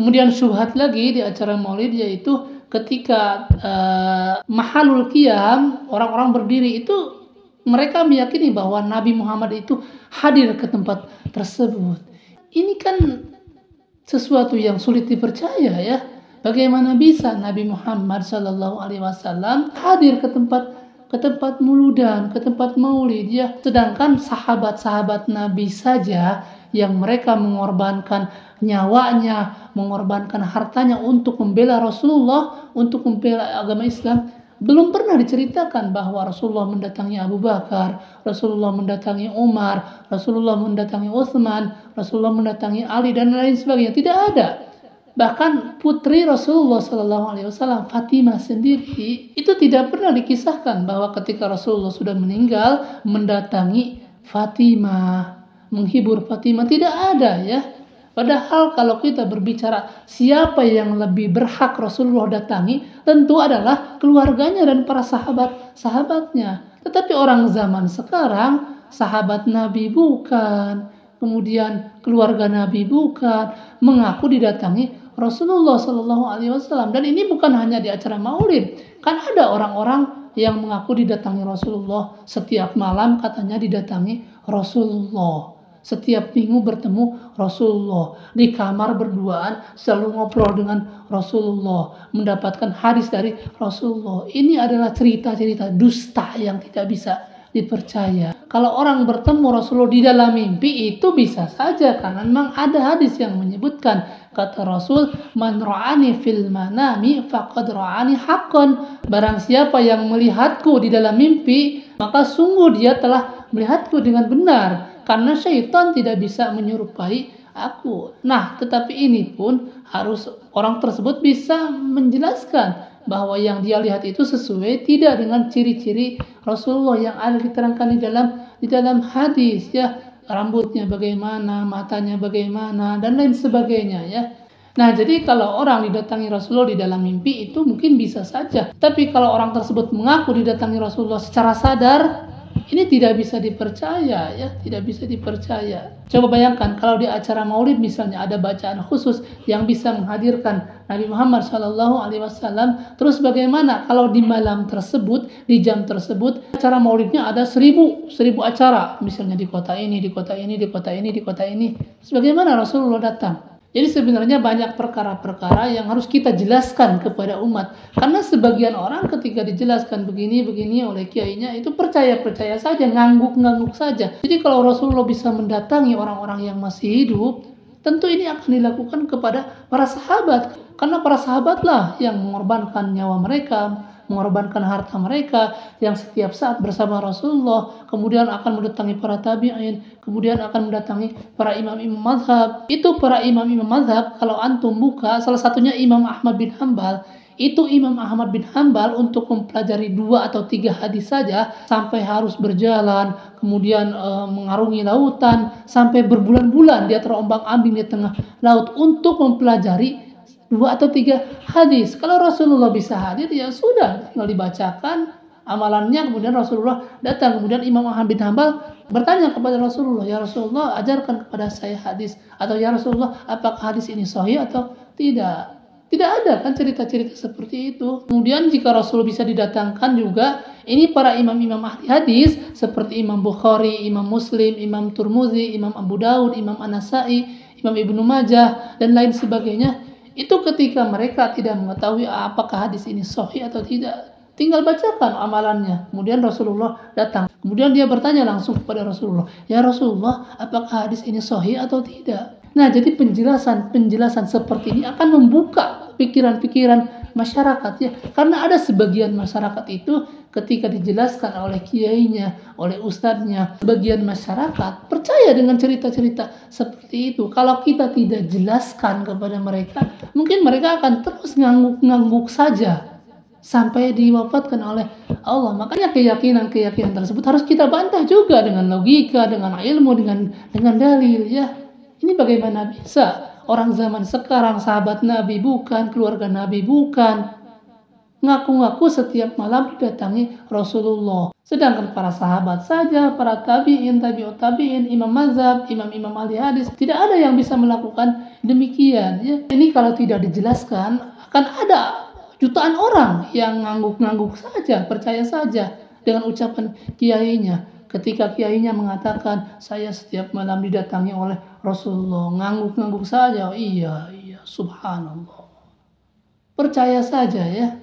Kemudian syubhat lagi di acara Maulid, yaitu ketika mahalul qiyam, orang-orang berdiri itu mereka meyakini bahwa Nabi Muhammad itu hadir ke tempat tersebut. Ini kan sesuatu yang sulit dipercaya ya. Bagaimana bisa Nabi Muhammad Shallallahu Alaihi Wasallam hadir ke tempat muludan, ke tempat maulid ya. Sedangkan sahabat-sahabat Nabi saja yang mereka mengorbankan nyawanya, mengorbankan hartanya untuk membela Rasulullah, untuk membela agama Islam, belum pernah diceritakan bahwa Rasulullah mendatangi Abu Bakar, Rasulullah mendatangi Umar, Rasulullah mendatangi Utsman, Rasulullah mendatangi Ali dan lain sebagainya. Tidak ada. Bahkan putri Rasulullah SAW, Fatimah sendiri, itu tidak pernah dikisahkan bahwa ketika Rasulullah sudah meninggal mendatangi Fatimah, menghibur Fatimah. Tidak ada ya. Padahal kalau kita berbicara siapa yang lebih berhak Rasulullah datangi, tentu adalah keluarganya dan para sahabat-sahabatnya. Tetapi orang zaman sekarang, sahabat Nabi bukan, kemudian keluarga Nabi bukan, mengaku didatangi Rasulullah Shallallahu Alaihi Wasallam. Dan ini bukan hanya di acara Maulid, kan ada orang-orang yang mengaku didatangi Rasulullah setiap malam, katanya didatangi Rasulullah. Setiap minggu bertemu Rasulullah, di kamar berduaan selalu ngobrol dengan Rasulullah, mendapatkan hadis dari Rasulullah. Ini adalah cerita-cerita dusta yang tidak bisa dipercaya. Kalau orang bertemu Rasulullah di dalam mimpi itu bisa saja, karena memang ada hadis yang menyebutkan, kata Rasul, man ra'ani fil manami faqad ra'ani haqqan. Barang siapa yang melihatku di dalam mimpi, maka sungguh dia telah melihatku dengan benar, karena syaitan tidak bisa menyerupai aku. Nah, tetapi ini pun harus orang tersebut bisa menjelaskan bahwa yang dia lihat itu sesuai tidak dengan ciri-ciri Rasulullah yang ada diterangkan di dalam hadis ya. Rambutnya bagaimana, matanya bagaimana, dan lain sebagainya ya. Nah, jadi kalau orang didatangi Rasulullah di dalam mimpi itu mungkin bisa saja. Tapi kalau orang tersebut mengaku didatangi Rasulullah secara sadar, ini tidak bisa dipercaya ya, tidak bisa dipercaya. Coba bayangkan kalau di acara Maulid misalnya ada bacaan khusus yang bisa menghadirkan Nabi Muhammad Shallallahu Alaihi Wasallam. Terus bagaimana kalau di malam tersebut, di jam tersebut, acara Maulidnya ada 1000 acara, misalnya di kota ini, di kota ini, di kota ini, di kota ini. Terus bagaimana Rasulullah datang? Jadi sebenarnya banyak perkara-perkara yang harus kita jelaskan kepada umat. Karena sebagian orang ketika dijelaskan begini-begini oleh kiainya, itu percaya-percaya saja, ngangguk-ngangguk saja. Jadi kalau Rasulullah bisa mendatangi orang-orang yang masih hidup, tentu ini akan dilakukan kepada para sahabat. Karena para sahabatlah yang mengorbankan nyawa mereka, mengorbankan harta mereka, yang setiap saat bersama Rasulullah, kemudian akan mendatangi para tabi'in, kemudian akan mendatangi para imam-imam mazhab. Itu para imam-imam mazhab, kalau antum buka, salah satunya Imam Ahmad bin Hanbal. Itu Imam Ahmad bin Hanbal untuk mempelajari 2 atau 3 hadis saja, sampai harus berjalan, kemudian mengarungi lautan, sampai berbulan-bulan dia terombang-ambing di tengah laut untuk mempelajari 2 atau 3 hadis. Kalau Rasulullah bisa hadir, ya sudah, tinggal dibacakan amalannya, kemudian Rasulullah datang. Kemudian Imam Ahmad bin Hanbal bertanya kepada Rasulullah, ya Rasulullah, ajarkan kepada saya hadis, atau ya Rasulullah, apakah hadis ini sahih atau tidak? Tidak ada kan cerita-cerita seperti itu. Kemudian jika Rasul bisa didatangkan juga, ini para imam-imam ahli hadis seperti Imam Bukhari, Imam Muslim, Imam Turmuzi, Imam Abu Daud, Imam An-Nasai, Imam Ibnu Majah, dan lain sebagainya. Itu ketika mereka tidak mengetahui apakah hadis ini sahih atau tidak, tinggal bacakan amalannya. Kemudian Rasulullah datang. Kemudian dia bertanya langsung kepada Rasulullah, ya Rasulullah, apakah hadis ini sahih atau tidak? Nah, jadi penjelasan seperti ini akan membuka pikiran-pikiran masyarakat ya. Karena ada sebagian masyarakat itu ketika dijelaskan oleh kiainya, oleh ustadznya, sebagian masyarakat percaya dengan cerita-cerita seperti itu. Kalau kita tidak jelaskan kepada mereka, mungkin mereka akan terus ngangguk-ngangguk saja sampai diwafatkan oleh Allah. Makanya keyakinan-keyakinan tersebut harus kita bantah juga dengan logika, dengan ilmu, dengan dalil ya. Ini bagaimana bisa orang zaman sekarang sahabat Nabi bukan, keluarga Nabi bukan, ngaku-ngaku setiap malam didatangi Rasulullah. Sedangkan para sahabat saja, para tabi'in, tabi'ut tabi'in, imam mazhab, imam-imam ahli hadis, tidak ada yang bisa melakukan demikian. Ya. Ini kalau tidak dijelaskan, akan ada jutaan orang yang ngangguk-ngangguk saja, percaya saja dengan ucapan kiainya. Ketika kiainya mengatakan, saya setiap malam didatangi oleh Rasulullah, ngangguk-ngangguk saja. Iya, subhanallah. Percaya saja ya.